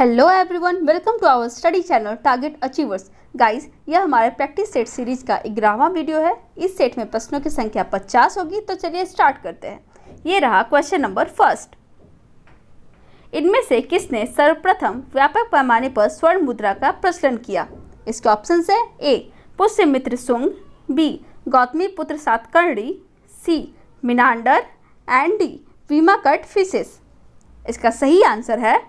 Hello everyone, welcome to our study channel target achievers. Guys, यह हमारे practice set series का 11वां video है। इस सेट में प्रश्नों की संख्या 50 होगी, तो चलिए स्टार्ट करते हैं। ये रहा क्वेश्चन नंबर फर्स्ट। इनमें से किसने सर्वप्रथम व्यापक पैमाने पर स्वर्ण मुद्रा का प्रचलन किया? इसके ऑप्शन है ए पुष्यमित्र शुंग, बी गौतमी पुत्र सातकर्णी, सी मिनांडर एंड डी वीमाकट फिशेस। इसका सही आंसर है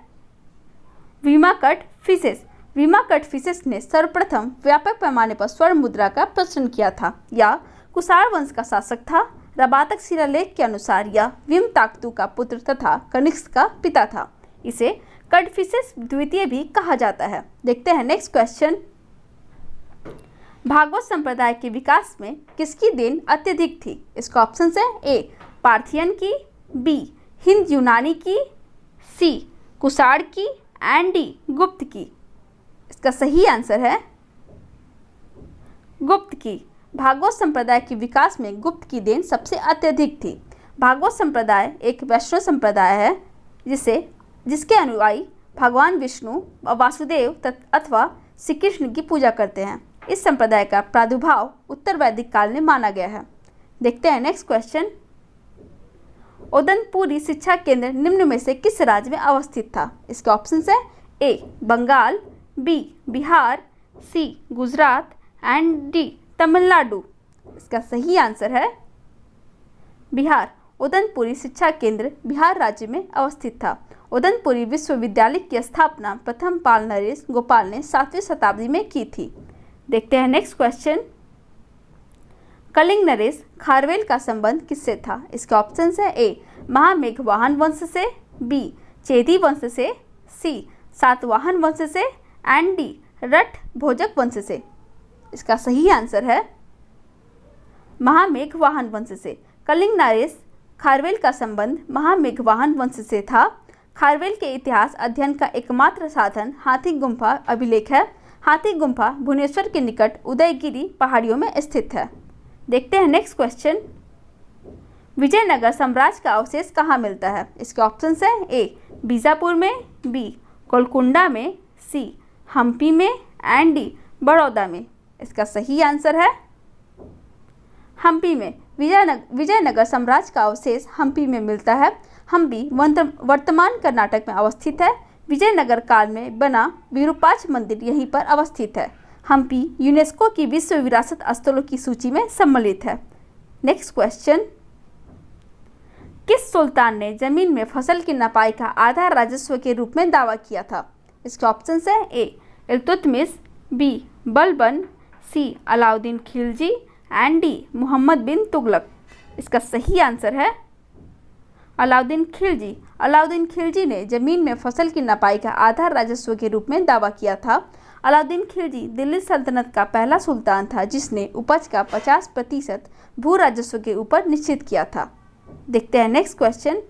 वीमाकट फिशेस। वीमाकट फिशेस ने सर्वप्रथम व्यापक पैमाने पर स्वर्ण मुद्रा का प्रचलन किया था। यह कुषाण वंश का शासक था। रबातक शिलालेख के अनुसार यह विमताक्तु का पुत्र तथा कनिष्क का पिता था। इसे कटफिशेस द्वितीय भी कहा जाता है। देखते हैं नेक्स्ट क्वेश्चन। भागवत संप्रदाय के विकास में किसकी देन अत्यधिक थी? इसका ऑप्शन है ए पार्थियन की, बी हिंद यूनानी की, सी कुषाण की एंड डी गुप्त की। इसका सही आंसर है गुप्त की। भागवत संप्रदाय के विकास में गुप्त की देन सबसे अत्यधिक थी। भागवत संप्रदाय एक वैष्णव संप्रदाय है जिसके अनुयायी भगवान विष्णु, वासुदेव अथवा श्री कृष्ण की पूजा करते हैं। इस संप्रदाय का प्रादुर्भाव उत्तर वैदिक काल में माना गया है। देखते हैं नेक्स्ट क्वेश्चन। ओदनपुरी शिक्षा केंद्र निम्न में से किस राज्य में अवस्थित था? इसके ऑप्शन है ए Bengal, B Bihar, C Gujarat and D Tamil Nadu. इसका सही आंसर है बिहार। ओदनपुरी शिक्षा केंद्र बिहार राज्य में अवस्थित था। ओदनपुरी विश्वविद्यालय की स्थापना प्रथम पाल नरेश गोपाल ने 7वीं शताब्दी में की थी। देखते हैं नेक्स्ट क्वेश्चन। कलिंग नरेश खारवेल का संबंध किससे था? इसके ऑप्शन है ए महामेघवाहन वंश से, बी चेदी वंश से, सी सातवाहन वंश से एंड डी रठ भोजक वंश से। इसका सही आंसर है महामेघवाहन वंश से। कलिंग नरेश खारवेल का संबंध महामेघवाहन वंश से था। खारवेल के इतिहास अध्ययन का एकमात्र साधन हाथी गुम्फा अभिलेख है। हाथी गुम्फा भुवनेश्वर के निकट उदयगिरी पहाड़ियों में स्थित है। देखते हैं नेक्स्ट क्वेश्चन। विजयनगर साम्राज्य का अवशेष कहाँ मिलता है? इसके ऑप्शन है ए बीजापुर में, बी गोलकुंडा में, सी हम्पी में एंड डी बड़ौदा में। इसका सही आंसर है हम्पी में। विजयनगर साम्राज्य का अवशेष हम्पी में मिलता है। हम्पी वर्तमान कर्नाटक में अवस्थित है। विजयनगर काल में बना विरूपाक्ष मंदिर यहीं पर अवस्थित है। हम्पी यूनेस्को की विश्व विरासत स्थलों की सूची में सम्मिलित है। Next question. किस सुल्तान ने जमीन में फसल की नपाई का आधा राजस्व के रूप में दावा किया था? इसके ऑप्शन है A Iltutmish, B Balban, C Alauddin Khilji and D Mohammad bin Tughlaq. इसका सही आंसर है अलाउद्दीन खिलजी। अलाउद्दीन खिलजी ने जमीन में फसल की नपाई का आधा राजस्व के रूप में दावा किया था। अलाउद्दीन खिलजी दिल्ली सल्तनत का पहला सुल्तान था जिसने उपज का 50% भू राजस्व के ऊपर निश्चित किया था। देखते हैं नेक्स्ट क्वेश्चन।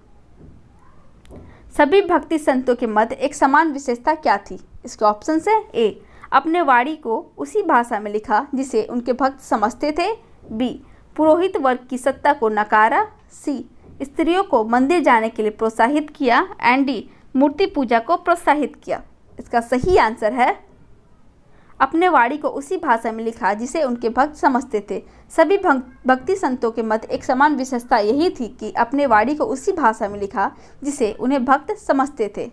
सभी भक्ति संतों के मध्य एक समान विशेषता क्या थी? इसके ऑप्शन है ए अपने वाणी को उसी भाषा में लिखा जिसे उनके भक्त समझते थे, बी पुरोहित वर्ग की सत्ता को नकारा, सी स्त्रियों को मंदिर जाने के लिए प्रोत्साहित किया एंड डी मूर्ति पूजा को प्रोत्साहित किया। इसका सही आंसर है अपने वाणी को उसी भाषा में लिखा जिसे उनके भक्त समझते थे। सभी भक्ति संतों के मध्य एक समान विशेषता यही थी कि अपने वाणी को उसी भाषा में लिखा जिसे उन्हें भक्त समझते थे।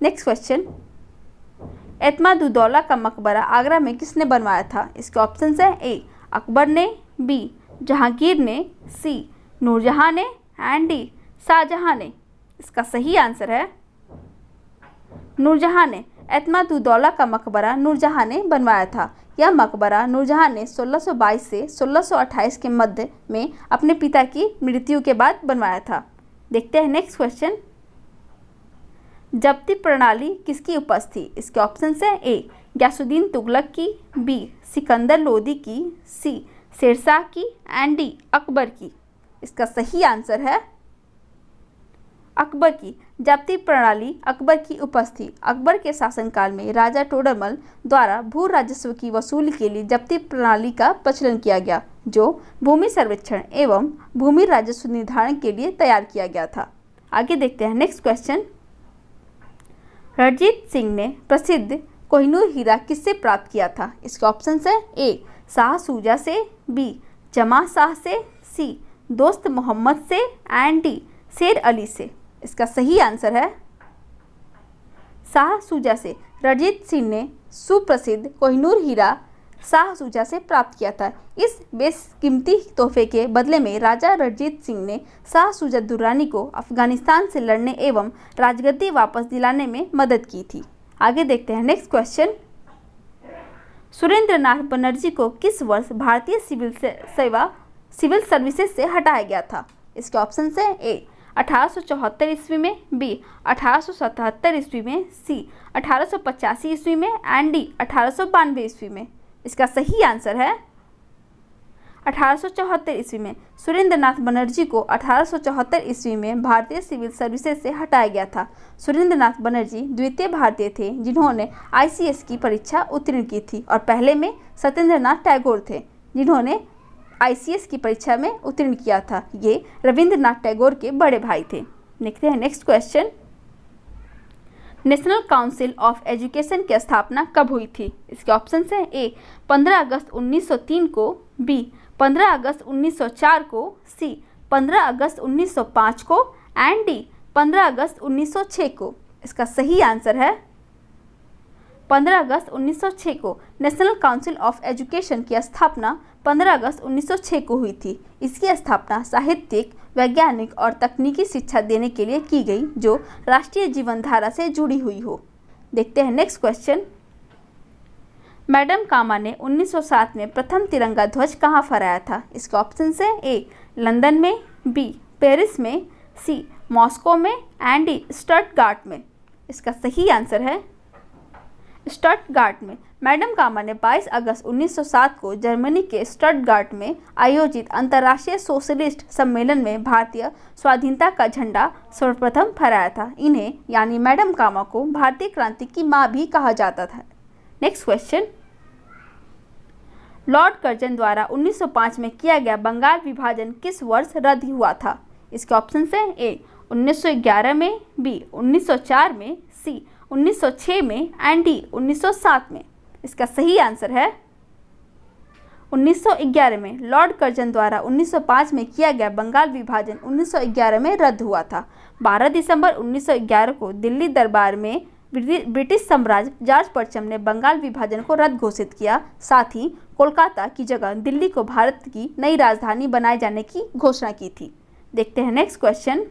Next question. एतमादुद्दौला का मकबरा आगरा में किसने बनवाया था? इसके ऑप्शन है ए अकबर ने, बी जहांगीर ने, सी नूरजहां ने एंड डी शाहजहां ने। इसका सही आंसर है नूरजहां ने। एतमादुद्दौला का मकबरा नूरजहां ने बनवाया था। यह मकबरा नूरजहां ने 1622 से 1628 के मध्य में अपने पिता की मृत्यु के बाद बनवाया था। देखते हैं नेक्स्ट क्वेश्चन। जब्ती प्रणाली किसकी उपज थी? इसके ऑप्शन है ए गयासुद्दीन तुगलक की, बी सिकंदर लोदी की, सी शेरशाह की एंड डी अकबर की। इसका सही आंसर है अकबर की। जब्ती प्रणाली अकबर की उपज थी। अकबर के शासनकाल में राजा टोडरमल द्वारा भू राजस्व की वसूली के लिए जब्ती प्रणाली का प्रचलन किया गया, जो भूमि सर्वेक्षण एवं भूमि राजस्व निर्धारण के लिए तैयार किया गया था। आगे देखते हैं नेक्स्ट क्वेश्चन। रणजीत सिंह ने प्रसिद्ध कोहिनूर हीरा किससे प्राप्त किया था? इसके ऑप्शन है ए शाह सूजा से, बी जमा शाह से, सी दोस्त मोहम्मद से एंड डी शेर अली से। इसका सही आंसर है शाह सूजा से। रणजीत सिंह ने सुप्रसिद्ध कोहिनूर हीरा शाह सूजा से प्राप्त किया था। इस बेशकीमती तोहफे के बदले में राजा रणजीत सिंह ने शाह सूजा दुर्रानी को अफगानिस्तान से लड़ने एवं राजगद्दी वापस दिलाने में मदद की थी। आगे देखते हैं नेक्स्ट क्वेश्चन। सुरेंद्र नाथ बनर्जी को किस वर्ष भारतीय सिविल सर्विसेज से हटाया गया था? इसके ऑप्शन है ए 1874 ईस्वी में, बी 1877 ईस्वी में, सी 1885 ईस्वी में एंड डी 1892 ईस्वी में। इसका सही आंसर है 1874 ईस्वी में। सुरेंद्र नाथ बनर्जी को 1874 ईस्वी में भारतीय सिविल सर्विसेज से हटाया गया था। सुरेंद्र नाथ बनर्जी द्वितीय भारतीय थे जिन्होंने ICS की परीक्षा उत्तीर्ण की थी और पहले में सत्येंद्र नाथ टैगोर थे जिन्होंने ICS की परीक्षा में उत्तीर्ण किया था। ये रविंद्रनाथ टैगोर के बड़े भाई थे। देखते हैं next question. National council of education की स्थापना कब हुई थी? इसके ऑप्शन है ए 15 अगस्त 1903 को, बी 15 अगस्त 1904 को, सी 15 अगस्त 1905 को एंड डी 15 अगस्त 1906 को। इसका सही आंसर है 15 अगस्त 1906 को। नेशनल काउंसिल ऑफ एजुकेशन की स्थापना 15 अगस्त 1906 को हुई थी। इसकी स्थापना साहित्यिक, वैज्ञानिक और तकनीकी शिक्षा देने के लिए की गई जो राष्ट्रीय जीवन धारा से जुड़ी हुई हो। देखते हैं नेक्स्ट क्वेश्चन। मैडम कामा ने 1907 में प्रथम तिरंगा ध्वज कहाँ फहराया था? इसके ऑप्शन है ए लंदन में, बी पेरिस में, सी मॉस्को में एंड डी स्टटगार्ट में। इसका सही आंसर है स्टटगार्ट में। मैडम कामा ने 22 अगस्त 1907 को जर्मनी के स्टटगार्ट में आयोजित अंतर्राष्ट्रीय सोशलिस्ट सम्मेलन में भारतीय स्वाधीनता का झंडा सर्वप्रथम फहराया था। इन्हें यानी मैडम कामा को भारतीय क्रांति की मां भी कहा जाता था। Next question. लॉर्ड कर्जन द्वारा 1905 में किया गया बंगाल विभाजन किस वर्ष रद्द हुआ था? इसके ऑप्शन है ए 1911 में, बी 1904 में, सी 1906 में एंड डी 1907 में। इसका सही आंसर है 1911 में। लॉर्ड कर्जन द्वारा 1905 में किया गया बंगाल विभाजन 1911 में रद्द हुआ था। 12 दिसंबर 1911 को दिल्ली दरबार में ब्रिटिश सम्राट जॉर्ज परचम ने बंगाल विभाजन को रद्द घोषित किया। साथ ही कोलकाता की जगह दिल्ली को भारत की नई राजधानी बनाए जाने की घोषणा की थी। देखते हैं नेक्स्ट क्वेश्चन।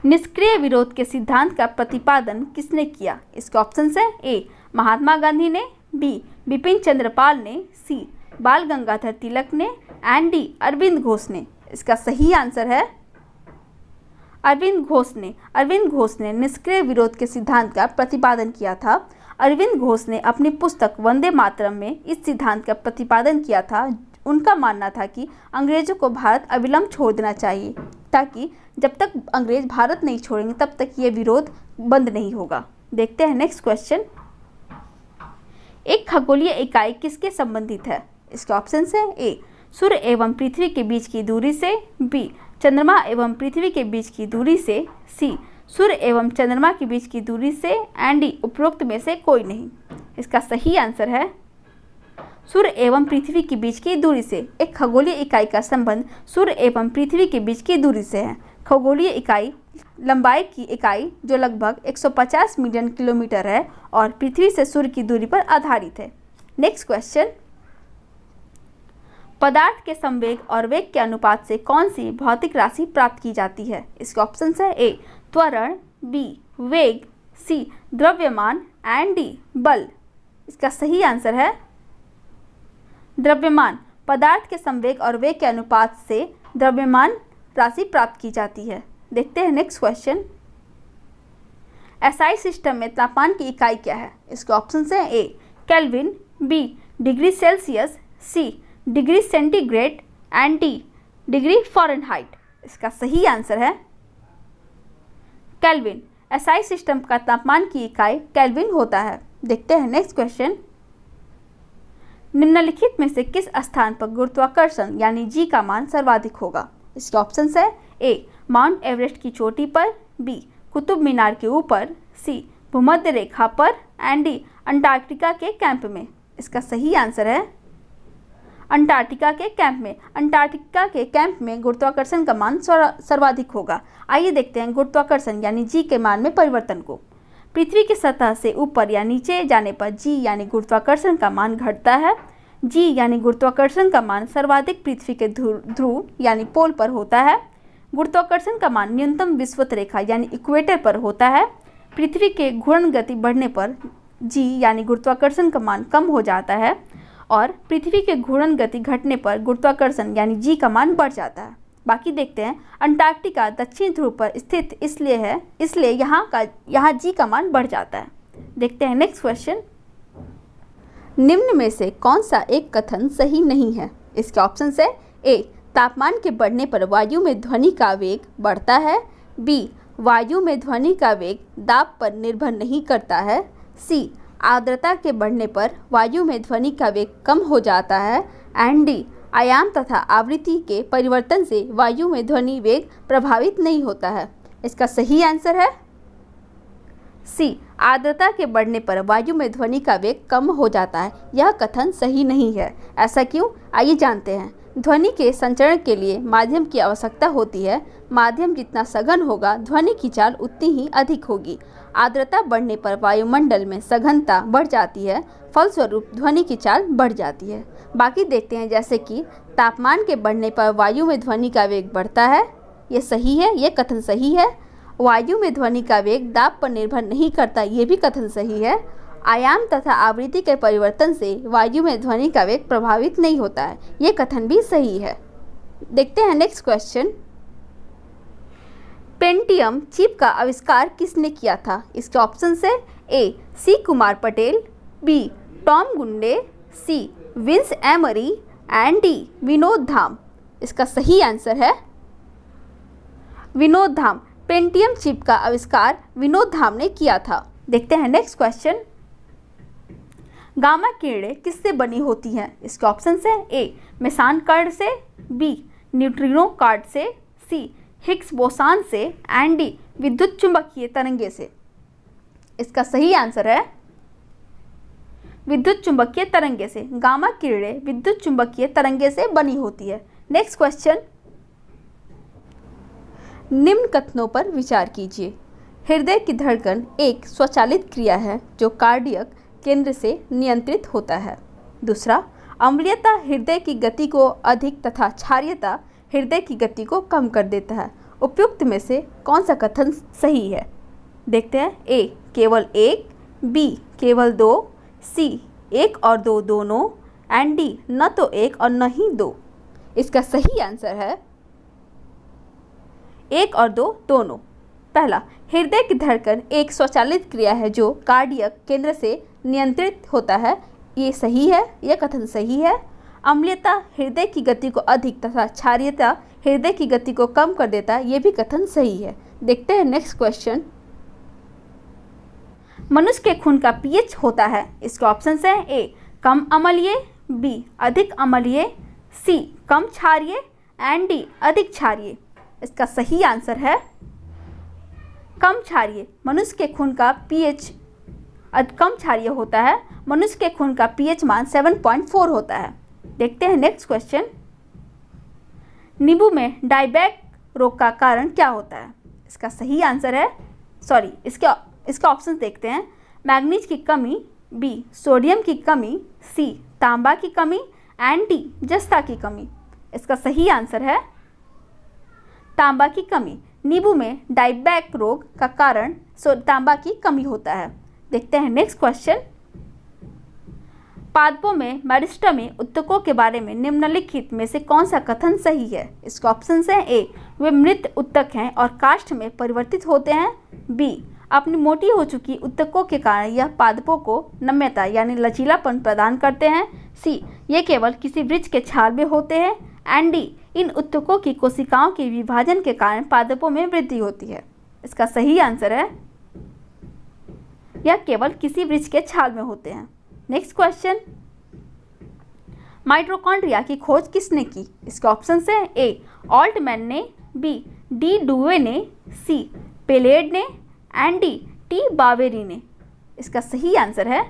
निष्क्रिय विरोध के सिद्धांत का प्रतिपादन किसने किया? इसके ऑप्शन है ए महात्मा गांधी ने, बी बिपिन चंद्र पाल ने, सी बाल गंगाधर तिलक ने एंड डी अरविंद घोष ने। इसका सही आंसर है अरविंद घोष ने। अरविंद घोष ने निष्क्रिय विरोध के सिद्धांत का प्रतिपादन किया था। अरविंद घोष ने अपनी पुस्तक वंदे मातरम में इस सिद्धांत का प्रतिपादन किया था। उनका मानना था कि अंग्रेजों को भारत अविलंब छोड़ देना चाहिए ताकि जब तक अंग्रेज भारत नहीं छोड़ेंगे तब तक ये विरोध बंद नहीं होगा। देखते हैं नेक्स्ट क्वेश्चन। एक खगोलीय इकाई किसके संबंधित है? इसके ऑप्शन है ए सूर्य एवं पृथ्वी के बीच की दूरी से, बी चंद्रमा एवं पृथ्वी के बीच की दूरी से, सी सूर्य एवं चंद्रमा के बीच की दूरी से एंड डी उपरोक्त में से कोई नहीं। इसका सही आंसर है सूर्य एवं पृथ्वी के बीच की दूरी से। एक खगोलीय इकाई का संबंध सूर्य एवं पृथ्वी के बीच की दूरी से है। खगोलीय इकाई लंबाई की इकाई जो लगभग 150 मिलियन किलोमीटर है और पृथ्वी से सूर्य की दूरी पर आधारित है। Next question. पदार्थ के संवेग और वेग के अनुपात से कौन सी भौतिक राशि प्राप्त की जाती है? इसके ऑप्शन है ए त्वरण, बी वेग, सी द्रव्यमान एंड डी बल। इसका सही आंसर है द्रव्यमान। पदार्थ के संवेग और वेग के अनुपात से द्रव्यमान राशि प्राप्त की जाती है। देखते हैं नेक्स्ट क्वेश्चन। एसआई सिस्टम में तापमान की इकाई क्या है? इसके ऑप्शन है A kelvin, B degree Celsius, C degree centigrade and D degree Fahrenheit. इसका सही आंसर है केल्विन। एसआई सिस्टम का तापमान की इकाई केल्विन होता है। देखते हैं नेक्स्ट क्वेश्चन। निम्नलिखित में से किस स्थान पर गुरुत्वाकर्षण यानी जी का मान सर्वाधिक होगा? इसके ऑप्शन है ए माउंट एवरेस्ट की चोटी पर, बी कुतुब मीनार के ऊपर, सी भूमध्य रेखा पर, एंड डी अंटार्कटिका के कैंप में। इसका सही आंसर है अंटार्कटिका के कैंप में। अंटार्कटिका के कैंप में गुरुत्वाकर्षण का मान सर्वाधिक होगा। आइए देखते हैं गुरुत्वाकर्षण यानी जी के मान में परिवर्तन को। पृथ्वी की सतह से ऊपर या नीचे जाने पर जी यानी गुरुत्वाकर्षण का मान घटता है। जी यानी गुरुत्वाकर्षण का मान सर्वाधिक पृथ्वी के ध्रुव यानी पोल पर होता है। गुरुत्वाकर्षण का मान न्यूनतम विषुवत रेखा यानी इक्वेटर पर होता है। पृथ्वी के घूर्णन गति बढ़ने पर जी यानी गुरुत्वाकर्षण का मान कम हो जाता है और पृथ्वी के घूर्णन गति घटने पर गुरुत्वाकर्षण यानी जी का मान बढ़ जाता है। बाकी देखते हैं, अंटार्कटिका दक्षिण ध्रुव पर स्थित इसलिए यहाँ जी का मान बढ़ जाता है। देखते हैं नेक्स्ट क्वेश्चन। निम्न में से कौन सा एक कथन सही नहीं है? इसके ऑप्शन है ए तापमान के बढ़ने पर वायु में ध्वनि का वेग बढ़ता है, बी वायु में ध्वनि का वेग दाब पर निर्भर नहीं करता है, सी आर्द्रता के बढ़ने पर वायु में ध्वनि का वेग कम हो जाता है, एंड डी आयाम तथा आवृत्ति के परिवर्तन से वायु में ध्वनि वेग प्रभावित नहीं होता है। इसका सही आंसर है सी आर्द्रता के बढ़ने पर वायु में ध्वनि का वेग कम हो जाता है। यह कथन सही नहीं है। ऐसा क्यों? आइए जानते हैं। ध्वनि के संचरण के लिए माध्यम की आवश्यकता होती है। माध्यम जितना सघन होगा ध्वनि की चाल उतनी ही अधिक होगी। आर्द्रता बढ़ने पर वायुमंडल में सघनता बढ़ जाती है, फलस्वरूप ध्वनि की चाल बढ़ जाती है। बाकी देखते हैं, जैसे कि तापमान के बढ़ने पर वायु में ध्वनि का वेग बढ़ता है, ये सही है, ये कथन सही है। वायु में ध्वनि का वेग दाब पर निर्भर नहीं करता, ये भी कथन सही है। आयाम तथा आवृत्ति के परिवर्तन से वायु में ध्वनि का वेग प्रभावित नहीं होता है, ये कथन भी सही है। देखते हैं नेक्स्ट क्वेश्चन। पेंटियम चिप का आविष्कार किसने किया था? इसके ऑप्शन है A C Kumar Patel, B Tom गुंडे, C Vince Emery, and D Vinod Dham. इसका सही आंसर है विनोद धाम। पेंटियम चिप का आविष्कार विनोद धाम ने किया था। देखते हैं नेक्स्ट क्वेश्चन। गामा किरणें किससे बनी होती हैं? इसके ऑप्शन है ए मेसान कण से, बी न्यूट्रिनो कण से, सी हिग्स बोसान से, एंड डी विद्युत चुंबकीय तरंगे से। इसका सही आंसर है विद्युत चुंबकीय तरंगे से। गामा किरणें विद्युत चुंबकीय तरंगे से बनी होती है। Next question. निम्न कथनों पर विचार कीजिए। हृदय की धड़कन एक स्वचालित क्रिया है जो कार्डियक केंद्र से नियंत्रित होता है। दूसरा, अम्लीयता हृदय की गति को अधिक तथा क्षारीयता हृदय की गति को कम कर देता है। उपयुक्त में से कौन सा कथन सही है? देखते हैं। ए केवल एक, बी केवल दो, सी एक और दो दोनों, एंड डी न तो एक और न ही दो। इसका सही आंसर है एक और दो दोनों। पहला, हृदय की धड़कन एक स्वचालित क्रिया है जो कार्डियक केंद्र से नियंत्रित होता है, ये सही है, यह कथन सही है। अम्लीयता हृदय की गति को अधिक तथा क्षारीयता हृदय की गति को कम कर देता है, ये भी कथन सही है। देखते हैं नेक्स्ट क्वेश्चन। मनुष्य के खून का पीएच होता है। इसके ऑप्शन है ए कम अम्लीय, बी अधिक अम्लीय, सी कम क्षारीय, एंड डी अधिक क्षारीय। इसका सही आंसर है कम क्षारीय। मनुष्य के खून का पीएच कम क्षारीय होता है। मनुष्य के खून का पीएच मान 7.4 होता है। देखते हैं नेक्स्ट क्वेश्चन। नींबू में डायबैक रोग का कारण क्या होता है? इसका सही आंसर है इसका ऑप्शन देखते हैं। मैग्नीज की कमी, बी सोडियम की कमी, सी तांबा की कमी, एंड डी जस्ता की कमी। इसका सही आंसर है तांबा की कमी। नींबू में डायबैक रोग का कारण तांबा की कमी होता है। देखते हैं नेक्स्ट क्वेश्चन। पादपों में मेरिस्टेम ऊतकों के बारे में निम्नलिखित में से कौन सा कथन सही है? इसका ऑप्शन है ए वे मृत ऊतक हैं और काष्ठ में परिवर्तित होते हैं, बी अपनी मोटी हो चुकी ऊतकों के कारण यह पादपों को नम्यता यानी लचीलापन प्रदान करते हैं, सी ये केवल किसी वृक्ष के छाल में होते हैं, एंड डी इन ऊतकों की कोशिकाओं के विभाजन के कारण पादपों में वृद्धि होती है। इसका सही आंसर है यह केवल किसी वृक्ष के छाल में होते हैं। Next question. माइटोकॉन्ड्रिया की खोज किसने की? इसके ऑप्शन है ए ऑल्टमैन ने, बी डी डुवे ने, सी पेलेड ने, एंड डी टी बावेरी ने। इसका सही आंसर है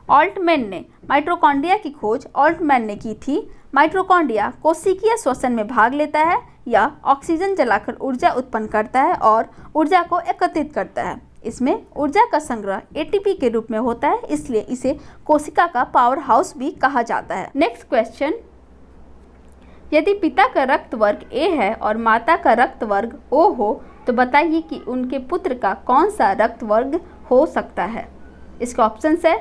ऑल्टमैन ने। माइटोकॉन्ड्रिया की खोज ऑल्टमैन ने की थी। माइटोकॉन्ड्रिया कोशिकीय श्वसन में भाग लेता है या ऑक्सीजन जलाकर ऊर्जा उत्पन्न करता है और ऊर्जा को एकत्रित करता है। इसमें ऊर्जा का संग्रह एटीपी के रूप में होता है, इसलिए इसे कोशिका का पावर हाउस भी कहा जाता है। नेक्स्ट क्वेश्चन, यदि पिता का रक्त वर्ग ए है और माता का रक्त वर्ग ओ हो तो बताइए कि उनके पुत्र का कौन सा रक्त वर्ग हो सकता है। इसका ऑप्शन है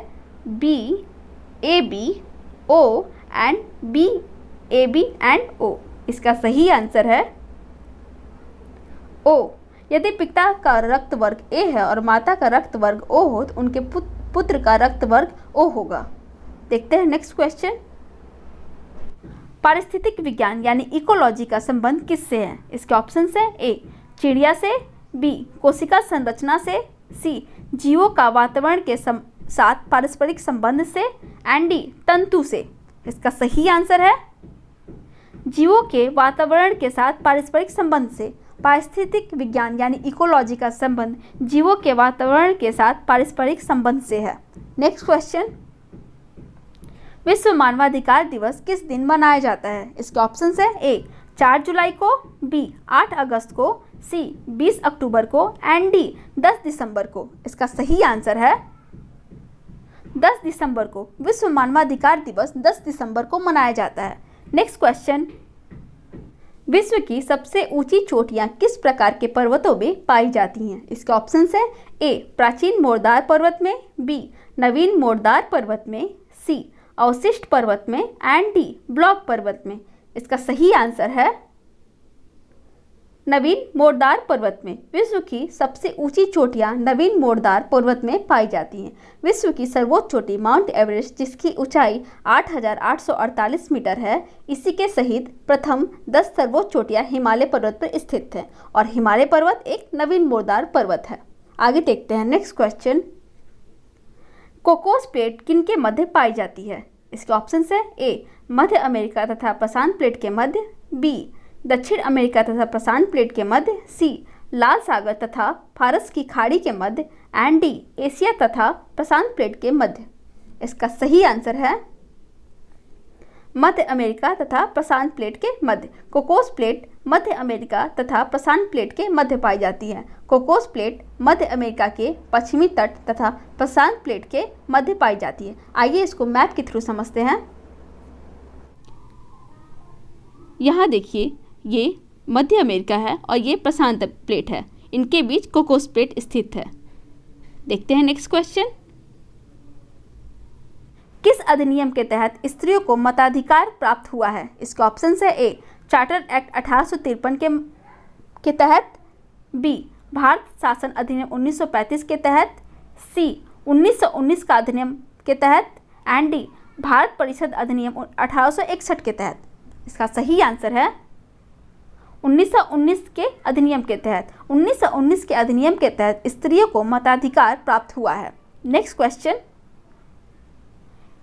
B A B O and B A B and O. इसका सही आंसर है ओ। यदि पिता का रक्त वर्ग ए है और माता का रक्त वर्ग ओ हो तो उनके पुत्र का रक्त वर्ग ओ होगा। देखते हैं नेक्स्ट क्वेश्चन, पारिस्थितिक विज्ञान यानी इकोलॉजी का संबंध किससे है। इसके ऑप्शन है ए चिड़िया से, बी कोशिका संरचना से, सी जीवों का वातावरण के साथ पारस्परिक संबंध से, एंड डी तंतु से। इसका सही आंसर है जीवों के वातावरण के साथ पारस्परिक संबंध से। पारिस्थितिक विज्ञान यानी इकोलॉजी का संबंध जीवों के वातावरण के साथ पारस्परिक संबंध से है। नेक्स्ट क्वेश्चन, विश्व मानवाधिकार दिवस किस दिन मनाया जाता है। इसके ऑप्शन है ए 4 जुलाई को, बी 8 अगस्त को, सी 20 अक्टूबर को, एंड डी 10 दिसंबर को। इसका सही आंसर है 10 दिसंबर को। विश्व मानवाधिकार दिवस 10 दिसंबर को मनाया जाता है। नेक्स्ट क्वेश्चन, विश्व की सबसे ऊंची चोटियां किस प्रकार के पर्वतों में पाई जाती हैं। इसके ऑप्शन है ए प्राचीन मोरदार पर्वत में, बी नवीन मोरदार पर्वत में, सी अवशिष्ट पर्वत में, एंड डी ब्लॉक पर्वत में। इसका सही आंसर है नवीन मोरदार पर्वत में। विश्व की सबसे ऊंची चोटियां नवीन मोरदार पर्वत में पाई जाती हैं। विश्व की सर्वोच्च चोटी माउंट एवरेस्ट, जिसकी ऊंचाई 8,848 मीटर है, इसी के सहित प्रथम 10 सर्वोच्च चोटियां हिमालय पर्वत पर स्थित हैं और हिमालय पर्वत एक नवीन मोरदार पर्वत है। आगे देखते हैं नेक्स्ट क्वेश्चन, कोकोस प्लेट किनके मध्य पाई जाती है। इसके ऑप्शन है ए मध्य अमेरिका तथा प्रशांत प्लेट के मध्य, बी दक्षिण अमेरिका तथा प्रशांत प्लेट के मध्य, सी लाल सागर तथा फारस की खाड़ी के मध्य, एंड डी एशिया तथा प्रशांत प्लेट के मध्य। इसका सही आंसर है मध्य अमेरिका तथा प्रशांत प्लेट के मध्य। कोकोस प्लेट मध्य अमेरिका तथा प्रशांत प्लेट के मध्य पाई जाती है। कोकोस प्लेट मध्य अमेरिका के पश्चिमी तट तथा प्रशांत प्लेट के मध्य पाई जाती है। आइए इसको मैप के थ्रू समझते हैं। यहाँ देखिए, ये मध्य अमेरिका है और ये प्रशांत प्लेट है, इनके बीच कोकोस प्लेट स्थित है। देखते हैं नेक्स्ट क्वेश्चन, किस अधिनियम के तहत स्त्रियों को मताधिकार प्राप्त हुआ है। इसका ऑप्शन है ए चार्टर एक्ट 1853 के तहत, बी भारत शासन अधिनियम 1935 के तहत, सी 1919 का अधिनियम के तहत, एंड डी भारत परिषद अधिनियम 1861 के तहत। इसका सही आंसर है 1919 के अधिनियम के तहत। 1919 के अधिनियम के तहत स्त्रियों को मताधिकार प्राप्त हुआ है। नेक्स्ट क्वेश्चन,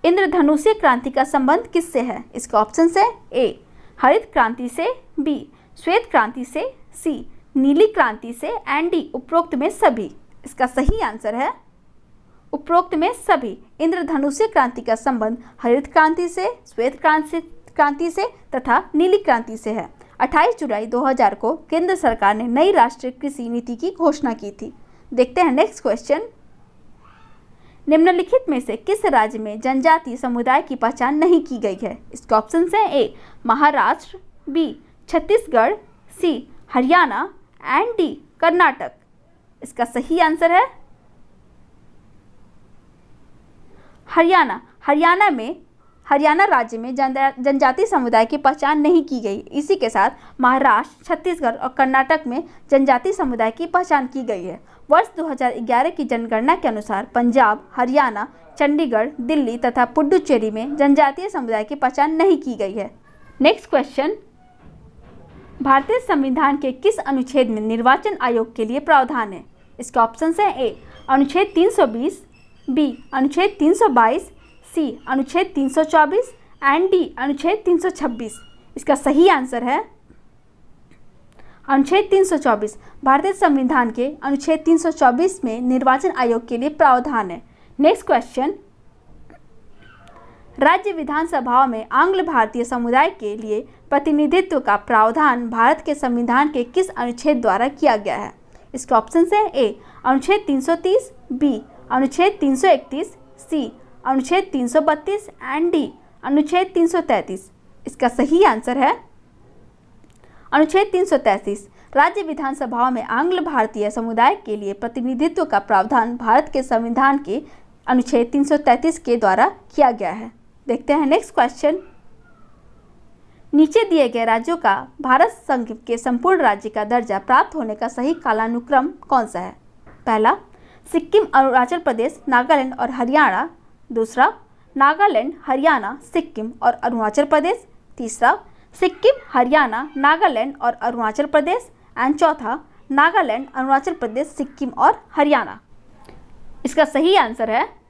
इंद्रधनुषीय क्रांति का संबंध किससे है। इसका ऑप्शन है ए हरित क्रांति से, बी श्वेत क्रांति से, सी नीली क्रांति से, एंड डी उपरोक्त में सभी। इसका सही आंसर है उपरोक्त में सभी। इंद्रधनुषीय क्रांति का संबंध हरित क्रांति से, श्वेत क्रांति से तथा नीली क्रांति से है। 28 जुलाई 2000 को केंद्र सरकार ने नई राष्ट्रीय कृषि नीति की घोषणा की थी। देखते हैं नेक्स्ट क्वेश्चन, निम्नलिखित में से किस राज्य में जनजातीय समुदाय की पहचान नहीं की गई है। इसके ऑप्शन हैं A Maharashtra, B Chhattisgarh, C Haryana, and D Karnataka. इसका सही आंसर है हरियाणा। हरियाणा राज्य में जनजातीय समुदाय की पहचान नहीं की गई। इसी के साथ महाराष्ट्र, छत्तीसगढ़ और कर्नाटक में जनजातीय समुदाय की पहचान की गई है। वर्ष 2011 की जनगणना के अनुसार पंजाब, हरियाणा, चंडीगढ़, दिल्ली तथा पुडुचेरी में जनजातीय समुदाय की पहचान नहीं की गई है। नेक्स्ट क्वेश्चन, भारतीय संविधान के किस अनुच्छेद में निर्वाचन आयोग के लिए प्रावधान है। इसके ऑप्शन है ए अनुच्छेद 320, बी अनुच्छेद 322, सी अनुच्छेद 324, एंड डी अनुच्छेद 326। इसका सही आंसर है अनुच्छेद 324 भारतीय संविधान के अनुच्छेद 324 में निर्वाचन आयोग के लिए प्रावधान है। नेक्स्ट क्वेश्चन, राज्य विधानसभाओं में आंग्ल भारतीय समुदाय के लिए प्रतिनिधित्व का प्रावधान भारत के संविधान के किस अनुच्छेद द्वारा किया गया है? इसके ऑप्शन है ए अनुच्छेद 330, बी अनुच्छेद 331, सी अनुच्छेद 332 एंड डी अनुच्छेद 333। इसका सही आंसर है अनुच्छेद 333। राज्य विधानसभाओं में आंग्ल भारतीय समुदाय के लिए प्रतिनिधित्व का प्रावधान भारत के संविधान के अनुच्छेद 333 के द्वारा किया गया है। देखते हैं नेक्स्ट क्वेश्चन, नीचे दिए गए राज्यों का भारत संघ के संपूर्ण राज्य का दर्जा प्राप्त होने का सही कालानुक्रम कौन सा है? पहला, सिक्किम, अरुणाचल प्रदेश, नागालैंड और हरियाणा। दूसरा, नागालैंड, हरियाणा, सिक्किम और अरुणाचल प्रदेश। तीसरा, सिक्किम, हरियाणा, नागालैंड और अरुणाचल प्रदेश। एंड चौथा, नागालैंड, अरुणाचल प्रदेश, सिक्किम और हरियाणा। इसका सही आंसर है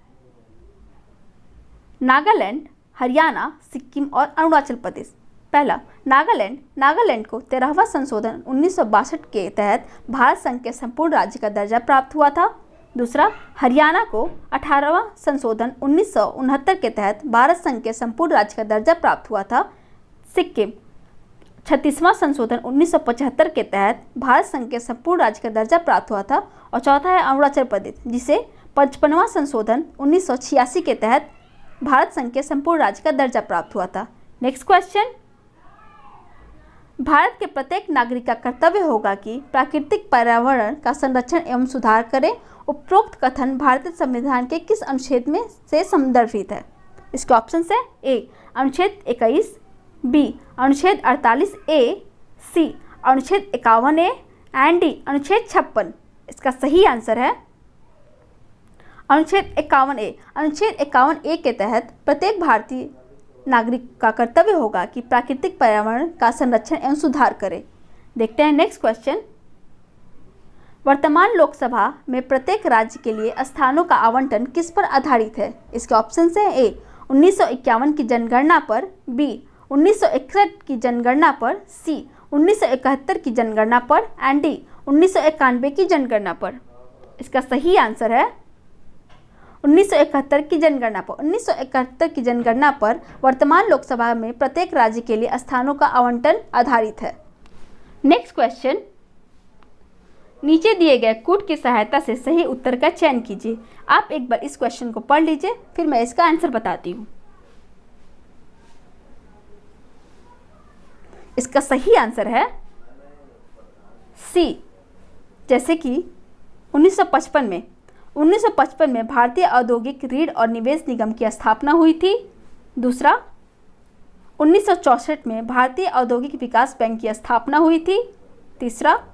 नागालैंड, हरियाणा, सिक्किम और अरुणाचल प्रदेश। पहला, नागालैंड को 13वां संशोधन 1962 के तहत भारत संघ के संपूर्ण राज्य का दर्जा प्राप्त हुआ था। दूसरा, हरियाणा को 18वां संशोधन 1969 के तहत भारत संघ के संपूर्ण राज्य का दर्जा प्राप्त हुआ था। सिक्किम 36वां संशोधन 1975 के तहत भारत संघ के संपूर्ण राज्य का दर्जा प्राप्त हुआ था। और चौथा है अरुणाचल प्रदेश, जिसे 55वां संशोधन 1986 के तहत भारत संघ के संपूर्ण राज्य का दर्जा प्राप्त हुआ था। नेक्स्ट क्वेश्चन, भारत के प्रत्येक नागरिक का कर्तव्य होगा कि प्राकृतिक पर्यावरण का संरक्षण एवं सुधार करे। उपरोक्त कथन भारतीय संविधान के किस अनुच्छेद में से संदर्भित है? इसके ऑप्शन है ए अनुच्छेद 21, बी अनुच्छेद 48 ए, सी अनुच्छेद 51 ए एंड डी अनुच्छेद 56। इसका सही आंसर है अनुच्छेद 51 ए। अनुच्छेद 51 ए के तहत प्रत्येक भारतीय नागरिक का कर्तव्य होगा कि प्राकृतिक पर्यावरण का संरक्षण एवं सुधार करे। देखते हैं नेक्स्ट क्वेश्चन, वर्तमान लोकसभा में प्रत्येक राज्य के लिए स्थानों का आवंटन किस पर आधारित है? इसके ऑप्शन है ए 1951 की जनगणना पर, बी 1961 की जनगणना पर, सी 1971 की जनगणना पर एंड डी 1991 की जनगणना पर। इसका सही आंसर है 1971 की जनगणना पर। 1971 की जनगणना पर वर्तमान लोकसभा में प्रत्येक राज्य के लिए स्थानों का आवंटन आधारित है। नेक्स्ट क्वेश्चन, नीचे दिए गए कूट की सहायता से सही उत्तर का चयन कीजिए। आप एक बार इस क्वेश्चन को पढ़ लीजिए, फिर मैं इसका आंसर बताती हूँ। इसका सही आंसर है सी, जैसे कि 1955 में भारतीय औद्योगिक ऋण और निवेश निगम की स्थापना हुई थी। दूसरा, 1964 में भारतीय औद्योगिक विकास बैंक की स्थापना हुई थी। तीसरा,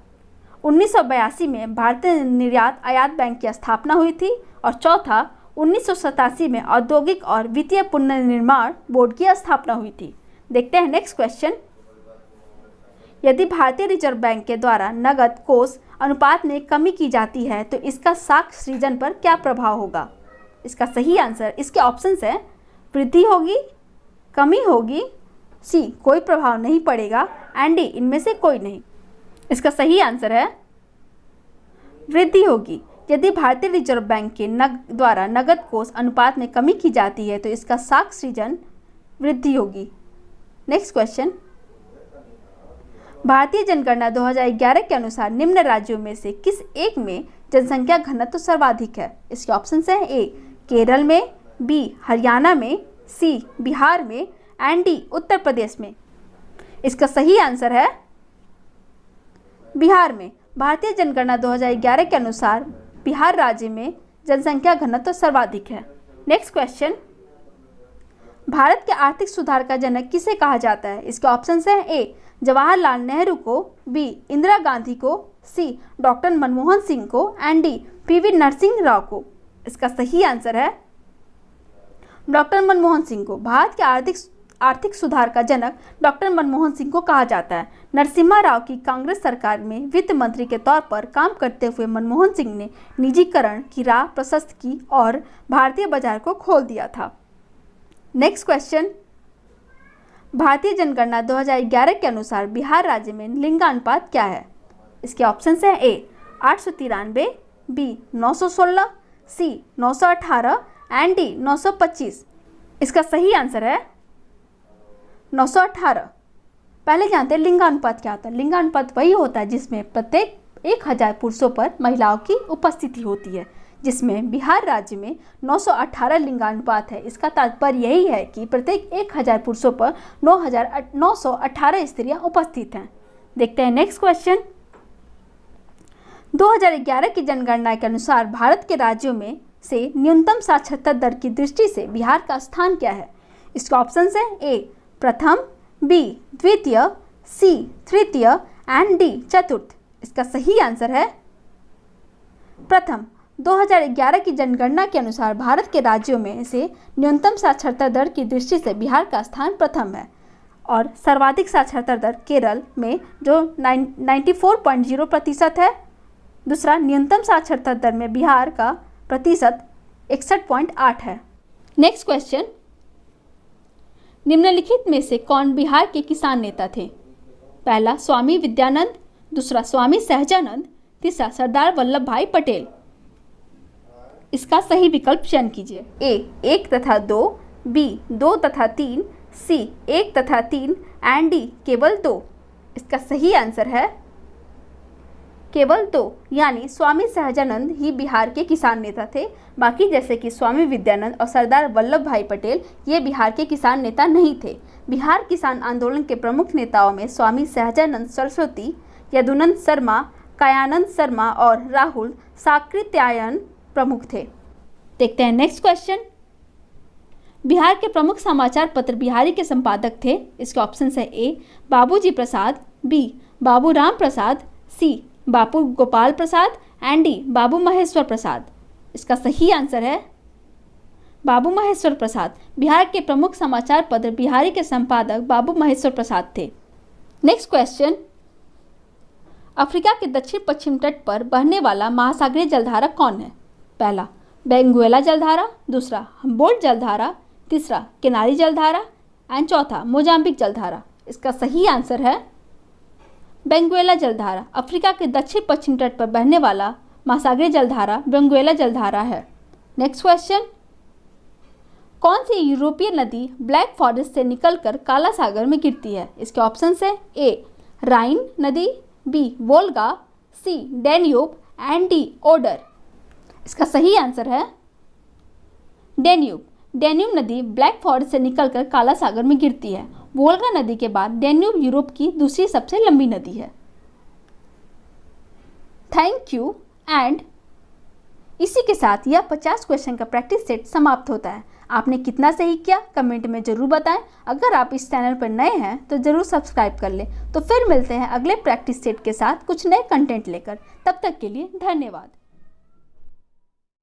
1982 में भारतीय निर्यात आयात बैंक की स्थापना हुई थी। और चौथा, 1987 में औद्योगिक और वित्तीय पुनर्निर्माण बोर्ड की स्थापना हुई थी। देखते हैं नेक्स्ट क्वेश्चन, यदि भारतीय रिजर्व बैंक के द्वारा नगद कोष अनुपात में कमी की जाती है तो इसका साख सृजन पर क्या प्रभाव होगा? इसका सही आंसर, इसके ऑप्शंस हैं वृद्धि होगी, कमी होगी, सी कोई प्रभाव नहीं पड़ेगा एंड डी इनमें से कोई नहीं। इसका सही आंसर है वृद्धि होगी। यदि भारतीय रिजर्व बैंक के द्वारा नगद कोष अनुपात में कमी की जाती है तो इसका साख सृजन वृद्धि होगी। नेक्स्ट क्वेश्चन, भारतीय जनगणना 2011 के अनुसार निम्न राज्यों में से किस एक में जनसंख्या घनत्व सर्वाधिक है? इसके ऑप्शन हैं ए केरल में, बी हरियाणा में, सी बिहार में एंड डी उत्तर प्रदेश में। इसका सही आंसर है बिहार में। भारतीय जनगणना 2011 के अनुसार बिहार राज्य में जनसंख्या घनत्व सर्वाधिक है। नेक्स्ट क्वेश्चन, भारत के आर्थिक सुधार का जनक किसे कहा जाता है? इसके ऑप्शन हैं ए जवाहरलाल नेहरू को, बी इंदिरा गांधी को, सी डॉक्टर मनमोहन सिंह को and D PV Narasimha Rao को। इसका सही आंसर है डॉक्टर मनमोहन सिंह को। भारत के आर्थिक सुधार का जनक डॉक्टर मनमोहन सिंह को कहा जाता है। नरसिम्हा राव की कांग्रेस सरकार में वित्त मंत्री के तौर पर काम करते हुए मनमोहन सिंह ने निजीकरण की राह प्रशस्त की और भारतीय बाजार को खोल दिया था। नेक्स्ट क्वेश्चन, भारतीय जनगणना 2011 के अनुसार बिहार राज्य में लिंगानुपात क्या है? इसके ऑप्शन हैं ए 893, बी 916, सी 918 एंड डी 925। इसका सही आंसर है 918। पहले जानते हैं लिंगानुपात क्या होता है। लिंगानुपात वही होता है जिसमें प्रत्येक 1000 पुरुषों पर महिलाओं की उपस्थिति होती है, जिसमें बिहार राज्य में 918 लिंगानुपात है। इसका तात्पर्य यही है कि प्रत्येक 1000 पुरुषों पर 918 स्त्रियां उपस्थित हैं। देखते हैं नेक्स्ट क्वेश्चन। 2011 की जनगणना के अनुसार भारत के राज्यों में से न्यूनतम साक्षरता दर की दृष्टि से बिहार का स्थान क्या है? इसके ऑप्शन हैं ए प्रथम, बी द्वितीय, सी तृतीय एंड डी चतुर्थ। इसका सही आंसर है प्रथम। 2011 की जनगणना के अनुसार भारत के राज्यों में से न्यूनतम साक्षरता दर की दृष्टि से बिहार का स्थान प्रथम है और सर्वाधिक साक्षरता दर केरल में जो 94.0% है। दूसरा, न्यूनतम साक्षरता दर में बिहार का प्रतिशत 61.8 है। नेक्स्ट क्वेश्चन, निम्नलिखित में से कौन बिहार के किसान नेता थे? पहला स्वामी विद्यानंद, दूसरा स्वामी सहजानंद, तीसरा सरदार वल्लभ भाई पटेल। इसका सही विकल्प चयन कीजिए। ए 1 तथा 2, बी 2 तथा 3, सी 1 तथा 3 एंड डी केवल 2। इसका सही आंसर है केवल 2, यानी स्वामी सहजानंद ही बिहार के किसान नेता थे। बाकी जैसे कि स्वामी विद्यानंद और सरदार वल्लभ भाई पटेल ये बिहार के किसान नेता नहीं थे। बिहार किसान आंदोलन के प्रमुख नेताओं में स्वामी सहजानंद सरस्वती, यदुनंद शर्मा, कायानंद शर्मा और राहुल साकृत्यायन प्रमुख थे। देखते हैं नेक्स्ट क्वेश्चन। बिहार के प्रमुख समाचार पत्र बिहारी के संपादक थे। इसके ऑप्शन है A Babuji Prasad, B Babu Ram Prasad, C Babu Gopal Prasad and D Babu Maheshwar Prasad. इसका सही आंसर है बाबू महेश्वर प्रसाद। बिहार के प्रमुख समाचार पत्र बिहारी के संपादक बाबू महेश्वर प्रसाद थे। नेक्स्ट क्वेश्चन, अफ्रीका के दक्षिण पश्चिम तट पर बहने वाला महासागरीय जलधारा कौन है? पहला बेंगुएला जलधारा, दूसरा हम्बोल्ट जलधारा, तीसरा किनारी जलधारा एंड चौथा मोजाम्बिक जलधारा। इसका सही आंसर है बेंगुएला जलधारा। अफ्रीका के दक्षिण पश्चिम तट पर बहने वाला महासागरीय जलधारा बेंगुएला जलधारा है। नेक्स्ट क्वेश्चन, कौन सी यूरोपीय नदी ब्लैक फॉरेस्ट से निकलकर काला सागर में गिरती है? इसके ऑप्शन है ए राइन नदी, B Volga, C Danube and D Oder. इसका सही आंसर है डैन्यूब। डैन्यूब नदी ब्लैक फॉरेस्ट से निकलकर काला सागर में गिरती है। वोल्गा नदी के बाद डैन्यूब यूरोप की दूसरी सबसे लंबी नदी है। थैंक यू एंड इसी के साथ यह 50 क्वेश्चन का प्रैक्टिस सेट समाप्त होता है। आपने कितना सही किया कमेंट में जरूर बताएं। अगर आप इस चैनल पर नए हैं तो जरूर सब्सक्राइब कर लें। तो फिर मिलते हैं अगले प्रैक्टिस सेट के साथ कुछ नए कंटेंट लेकर। तब तक के लिए धन्यवाद।